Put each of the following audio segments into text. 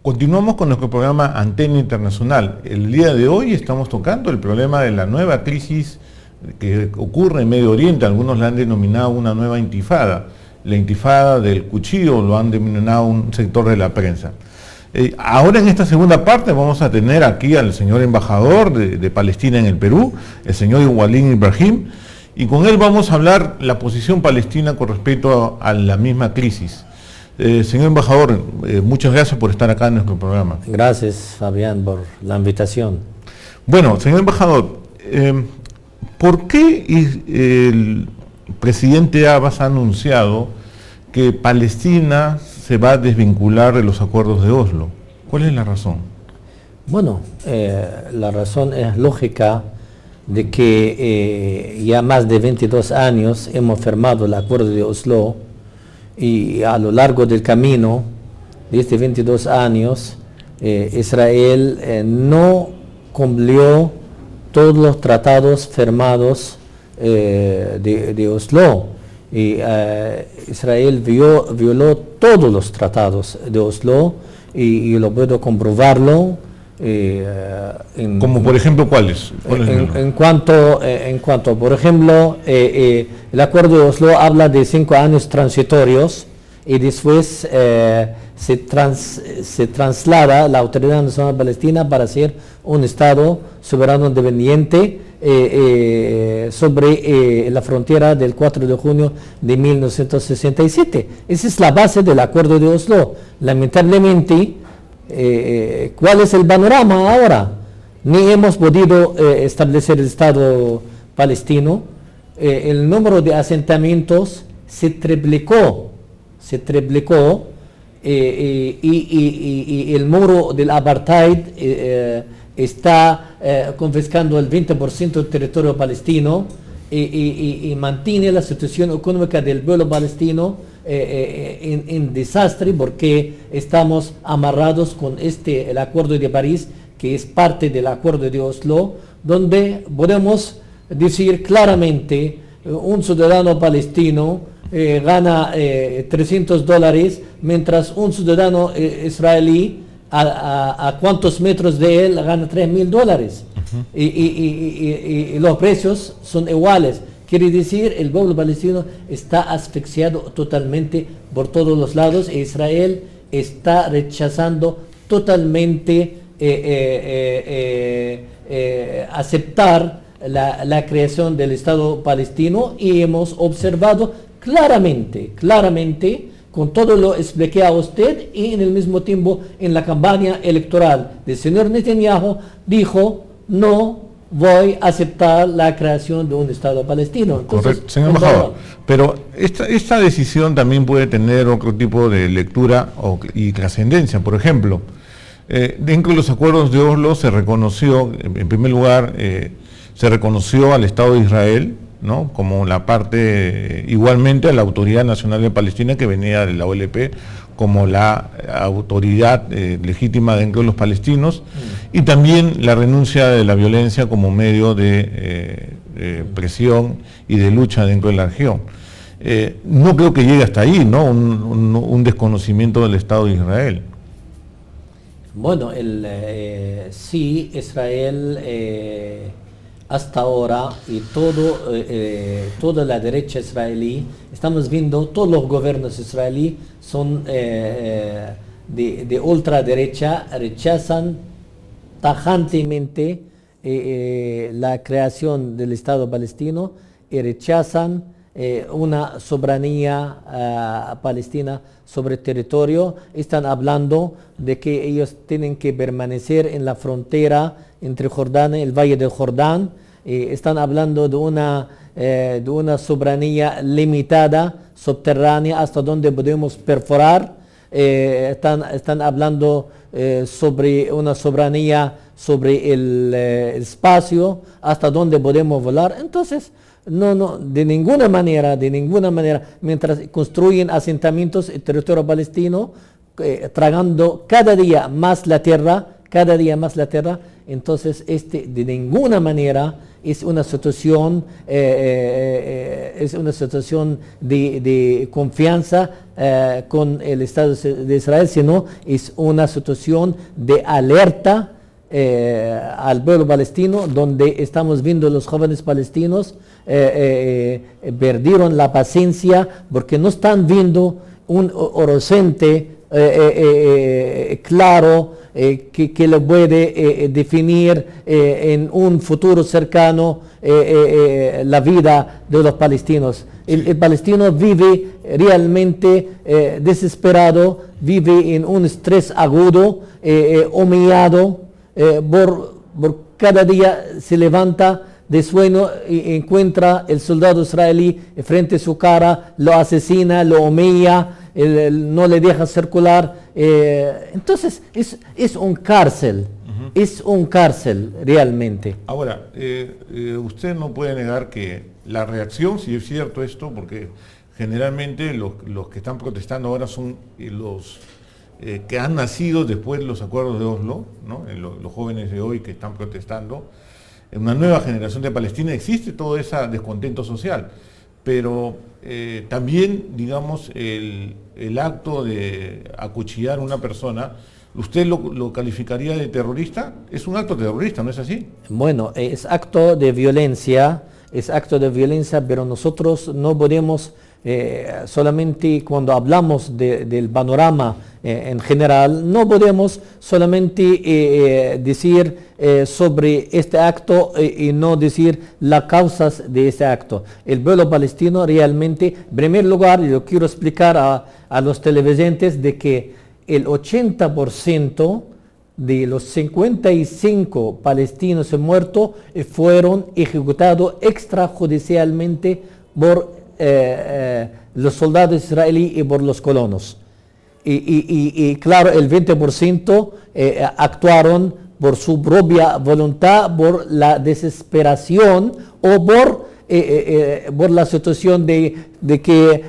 Continuamos con nuestro programa Antena Internacional. El día de hoy estamos tocando el problema de la nueva crisis que ocurre en Medio Oriente. Algunos la han denominado una nueva intifada. La intifada del cuchillo lo han denominado un sector de la prensa. Ahora en esta segunda parte vamos a tener aquí al señor embajador de Palestina en el Perú, el señor Walid Ibrahim, y con él vamos a hablar la posición palestina con respecto a la misma crisis. Señor embajador, muchas gracias por estar acá en nuestro programa. Gracias, Fabián, por la invitación. Bueno, señor embajador, ¿por qué el presidente Abbas ha anunciado que Palestina se va a desvincular de los acuerdos de Oslo? ¿Cuál es la razón? Bueno, la razón es lógica de que ya más de 22 años hemos firmado el acuerdo de Oslo y a lo largo del camino de estos 22 años Israel no cumplió todos los tratados firmados de Oslo. Y Israel violó todos los tratados de Oslo y lo puedo comprobarlo. Como por ejemplo, ¿cuáles? En cuanto, por ejemplo, el acuerdo de Oslo habla de 5 años transitorios y después se traslada la Autoridad Nacional Palestina para ser un Estado soberano independiente sobre la frontera del 4 de junio de 1967. Esa es la base del acuerdo de Oslo. Lamentablemente, ¿cuál es el panorama ahora? Ni hemos podido establecer el Estado palestino. El número de asentamientos se triplicó y el muro del apartheid está confiscando el 20% del territorio palestino y mantiene la situación económica del pueblo palestino en desastre, porque estamos amarrados con el acuerdo de París, que es parte del acuerdo de Oslo, donde podemos decir claramente un ciudadano palestino gana $300, mientras un ciudadano israelí a cuántos metros de él gana $3,000. Y los precios son iguales. Quiere decir, el pueblo palestino está asfixiado totalmente por todos los lados e Israel está rechazando totalmente aceptar la creación del Estado palestino, y hemos observado claramente, con todo lo expliqué a usted, y en el mismo tiempo en la campaña electoral del señor Netanyahu dijo: no voy a aceptar la creación de un Estado palestino. Entonces, correcto, señor embajador. Pero esta decisión también puede tener otro tipo de lectura y trascendencia. Por ejemplo, dentro de los acuerdos de Oslo se reconoció, en primer lugar, se reconoció al Estado de Israel, ¿no?, como la parte, igualmente a la Autoridad Nacional de Palestina, que venía de la OLP, como la autoridad legítima dentro de los palestinos, y también la renuncia de la violencia como medio de presión y de lucha dentro de la región. No creo que llegue hasta ahí, ¿no?, un desconocimiento del Estado de Israel. Bueno, sí, Israel hasta ahora, y toda la derecha israelí, estamos viendo, todos los gobiernos israelíes son de ultraderecha, rechazan tajantemente la creación del Estado palestino y rechazan una soberanía palestina sobre el territorio. Están hablando de que ellos tienen que permanecer en la frontera entre Jordania y el Valle del Jordán. Están hablando de una soberanía limitada, subterránea, hasta donde podemos perforar. Están hablando sobre una soberanía sobre el espacio, hasta donde podemos volar. Entonces, no, de ninguna manera, mientras construyen asentamientos en territorio palestino, tragando cada día más la tierra, entonces de ninguna manera es una situación de confianza con el Estado de Israel, sino es una situación de alerta al pueblo palestino, donde estamos viendo los jóvenes palestinos perdieron la paciencia porque no están viendo un horizonte claro que lo puede definir en un futuro cercano la vida de los palestinos. El palestino vive realmente desesperado, vive en un estrés agudo, humillado, por cada día se levanta de sueño y encuentra el soldado israelí frente a su cara, lo asesina, lo humilla, no le deja circular. Entonces es un cárcel, es un cárcel realmente. Ahora, usted no puede negar que la reacción, si es cierto esto, porque generalmente los que están protestando ahora son los que han nacido después de los acuerdos de Oslo, ¿no? Los jóvenes de hoy que están protestando, en una nueva generación de Palestina existe todo ese descontento social, pero también, digamos, el acto de acuchillar a una persona, ¿usted lo calificaría de terrorista? Es un acto terrorista, ¿no es así? Bueno, es acto de violencia, pero nosotros no podemos solamente cuando hablamos del panorama en general, no podemos solamente decir sobre este acto y no decir las causas de este acto. El pueblo palestino realmente, en primer lugar, yo quiero explicar a los televidentes de que el 80% de los 55 palestinos muertos fueron ejecutados extrajudicialmente por los soldados israelíes y por los colonos. Y claro, el 20% actuaron por su propia voluntad, por la desesperación o por la situación de que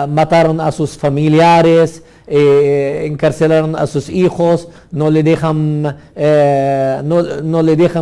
mataron a sus familiares, encarcelaron a sus hijos, no le dejan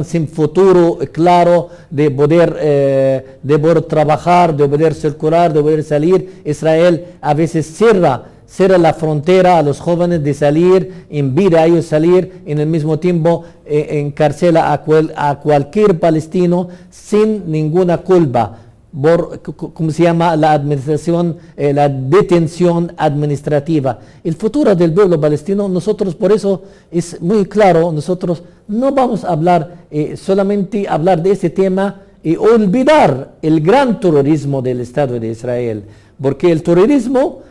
sin futuro claro de poder trabajar, de poder circular, de poder salir. Israel a veces cierra la frontera a los jóvenes de salir, impide a ellos salir, en el mismo tiempo encarcela a cualquier palestino sin ninguna culpa, por, ¿cómo se llama? La administración, la detención administrativa. El futuro del pueblo palestino, nosotros por eso es muy claro, nosotros no vamos a hablar, solamente hablar de ese tema y olvidar el gran terrorismo del Estado de Israel, porque el terrorismo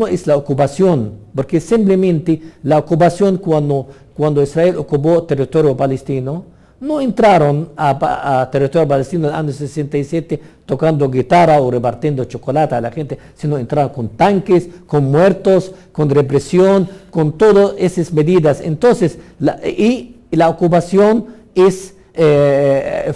es la ocupación, porque simplemente la ocupación cuando Israel ocupó territorio palestino, no entraron a territorio palestino en el año 67 tocando guitarra o repartiendo chocolate a la gente, sino entraron con tanques, con muertos, con represión, con todas esas medidas. Entonces, la ocupación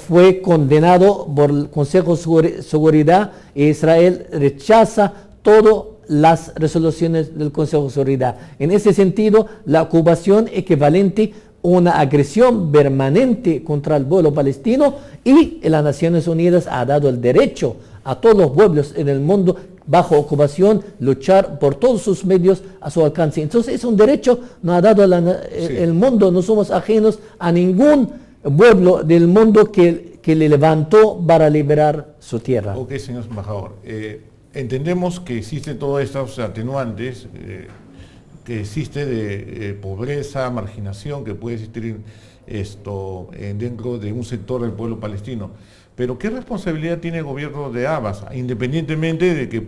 fue condenado por el Consejo de Seguridad y Israel rechaza todas las resoluciones del Consejo de Seguridad. En ese sentido, la ocupación equivalente una agresión permanente contra el pueblo palestino, y las Naciones Unidas ha dado el derecho a todos los pueblos en el mundo bajo ocupación luchar por todos sus medios a su alcance. Entonces es un derecho, nos ha dado el mundo, no somos ajenos a ningún pueblo del mundo que le levantó para liberar su tierra. Ok, señor embajador. Entendemos que existen todos estos atenuantes, que existe de pobreza, marginación, que puede existir dentro de un sector del pueblo palestino. Pero ¿qué responsabilidad tiene el gobierno de Abbas? Independientemente de que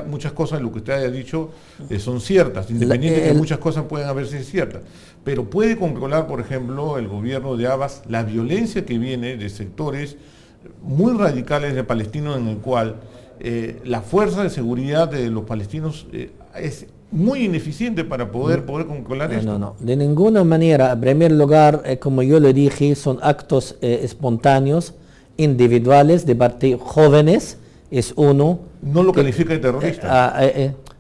muchas cosas de lo que usted haya dicho son ciertas, independientemente de que muchas cosas pueden haber sido ciertas. Pero ¿puede controlar, por ejemplo, el gobierno de Abbas la violencia que viene de sectores muy radicales de palestinos, en el cual la fuerza de seguridad de los palestinos es muy ineficiente para poder controlar esto? No, de ninguna manera. En primer lugar, como yo le dije, son actos espontáneos, individuales, de parte jóvenes, es uno. ¿No lo califica de terrorista?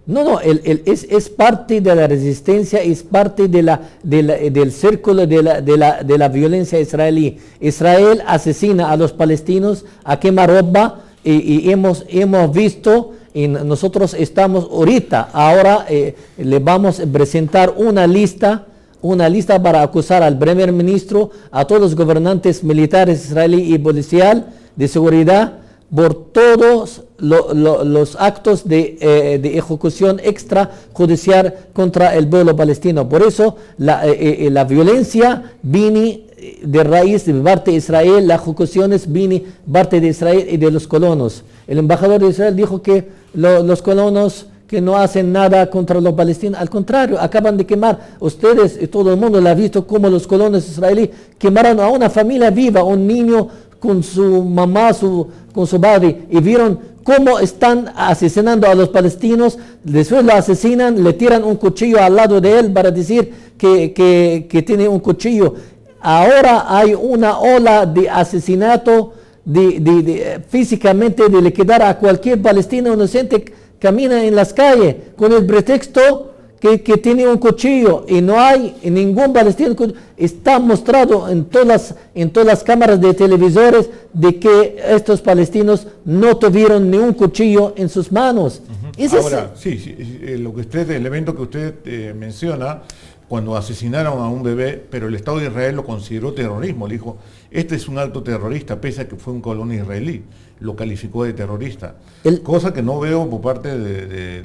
No, es parte de la resistencia, es parte del círculo de la violencia israelí. Israel asesina a los palestinos a quemarropa y hemos visto, y nosotros estamos ahora le vamos a presentar una lista para acusar al primer ministro, a todos los gobernantes militares israelí y policial de seguridad, por todos los actos de ejecución extrajudicial contra el pueblo palestino. Por eso la violencia viene de raíz de parte de Israel, las ejecuciones vienen de parte de Israel y de los colonos. El embajador de Israel dijo que los colonos que no hacen nada contra los palestinos, al contrario, acaban de quemar. Ustedes y todo el mundo lo ha visto como los colonos israelíes quemaron a una familia viva, un niño con su mamá, con su padre, y vieron cómo están asesinando a los palestinos. Después lo asesinan, le tiran un cuchillo al lado de él para decir que tiene un cuchillo. Ahora hay una ola de asesinato, físicamente de liquidar a cualquier palestino inocente camina en las calles con el pretexto que tiene un cuchillo, y no hay ningún palestino. Está mostrado en todas las cámaras de televisores de que estos palestinos no tuvieron ni un cuchillo en sus manos. Ahora, sí, el evento que usted menciona, cuando asesinaron a un bebé, pero el Estado de Israel lo consideró terrorismo, le dijo, este es un acto terrorista, pese a que fue un colono israelí, lo calificó de terrorista. Cosa que no veo por parte de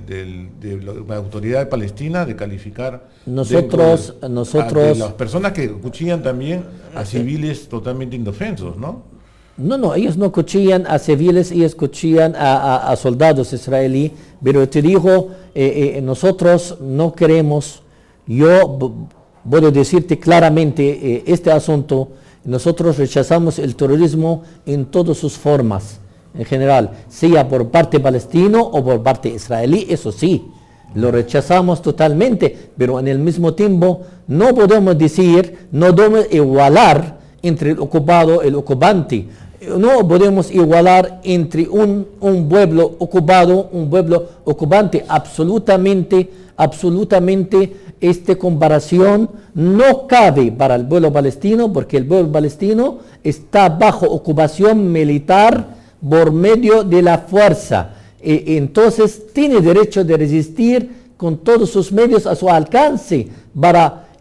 la autoridad palestina de calificar nosotros de las personas que cuchillan también a civiles totalmente indefensos, ¿no? No, ellos no cuchillan a civiles, ellos cuchillan a soldados israelíes, pero te digo, nosotros no queremos. Yo puedo decirte claramente este asunto. Nosotros rechazamos el terrorismo en todas sus formas, en general, sea por parte palestino o por parte israelí, eso sí, lo rechazamos totalmente, pero en el mismo tiempo no podemos igualar entre el ocupado y el ocupante. No podemos igualar entre un pueblo ocupado, un pueblo ocupante. Absolutamente, esta comparación no cabe para el pueblo palestino, porque el pueblo palestino está bajo ocupación militar por medio de la fuerza. Entonces tiene derecho de resistir con todos sus medios a su alcance.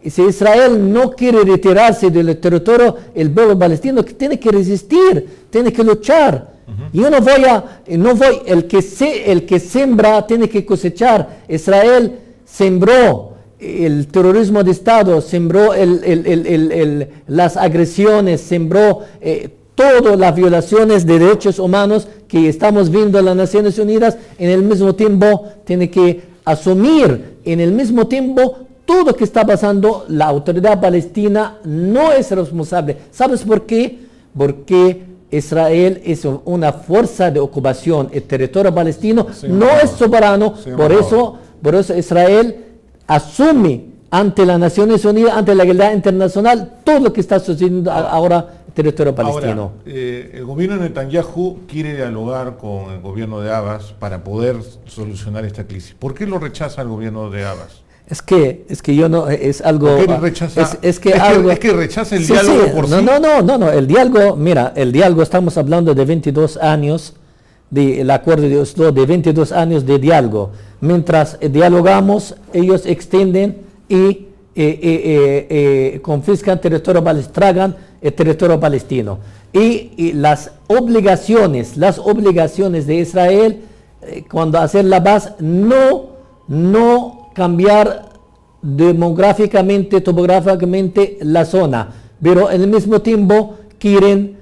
Si Israel no quiere retirarse del territorio, el pueblo palestino tiene que resistir, tiene que luchar. Yo no voy, el que siembra tiene que cosechar. Israel sembró el terrorismo de Estado, sembró las agresiones, sembró todas las violaciones de derechos humanos que estamos viendo en las Naciones Unidas. En el mismo tiempo tiene que asumir, en el mismo tiempo, todo lo que está pasando. La autoridad palestina no es responsable. ¿Sabes por qué? Porque Israel es una fuerza de ocupación. El territorio palestino no es soberano. Por eso Israel asume ante las Naciones Unidas, ante la legalidad internacional, todo lo que está sucediendo ahora en el territorio palestino. Ahora, el gobierno de Netanyahu quiere dialogar con el gobierno de Abbas para poder solucionar esta crisis. ¿Por qué lo rechaza el gobierno de Abbas? Es que yo no, es algo... ¿Por qué rechaza? Es que rechaza el diálogo por sí. No, el diálogo, mira, el diálogo, estamos hablando de 22 años, del acuerdo de Oslo, de 22 años de diálogo. Mientras dialogamos, ellos extienden y confiscan territorio palestino, tragan el territorio palestino. Y las obligaciones de Israel, cuando hacer la paz, no cambiar demográficamente, topográficamente la zona, pero en el mismo tiempo quieren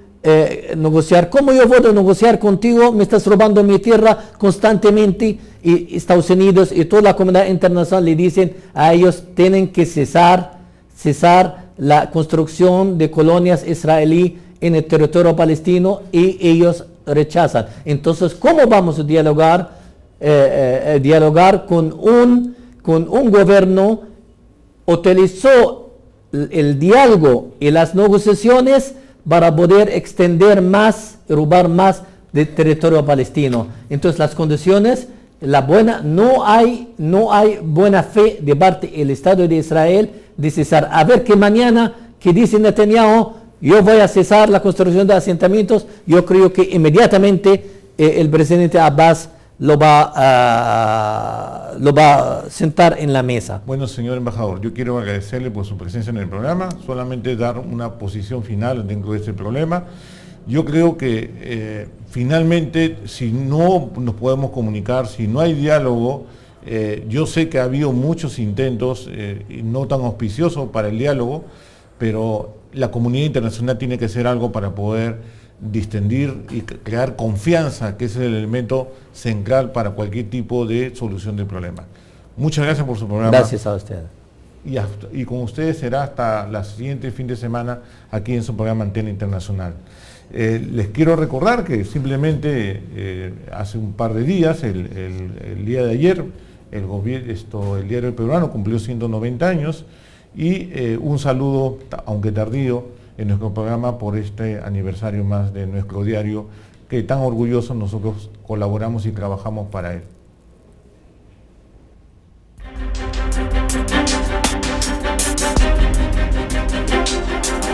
negociar. ¿Cómo yo puedo negociar contigo? Me estás robando mi tierra constantemente. Y Estados Unidos y toda la comunidad internacional le dicen a ellos tienen que cesar la construcción de colonias israelí en el territorio palestino, y ellos rechazan. Entonces, ¿cómo vamos a dialogar con un gobierno? Utilizó el diálogo y las negociaciones para poder extender más, robar más del territorio palestino. Entonces las condiciones no hay buena fe de parte del Estado de Israel de cesar. A ver que mañana, que dice Netanyahu, yo voy a cesar la construcción de asentamientos, yo creo que inmediatamente el presidente Abbas lo va a sentar en la mesa. Bueno, señor embajador, yo quiero agradecerle por su presencia en el programa, solamente dar una posición final dentro de este problema. Yo creo que finalmente, si no nos podemos comunicar, si no hay diálogo, yo sé que ha habido muchos intentos, no tan auspiciosos para el diálogo, pero la comunidad internacional tiene que hacer algo para poder distendir y crear confianza, que es el elemento central para cualquier tipo de solución del problema. Muchas gracias por su programa. Gracias a usted. Y con ustedes será hasta la siguiente fin de semana aquí en su programa Antena Internacional. Les quiero recordar que simplemente hace un par de días, el día de ayer, el diario El Peruano cumplió 190 años y un saludo, aunque tardío, en nuestro programa por este aniversario más de nuestro diario, que tan orgullosos nosotros colaboramos y trabajamos para él.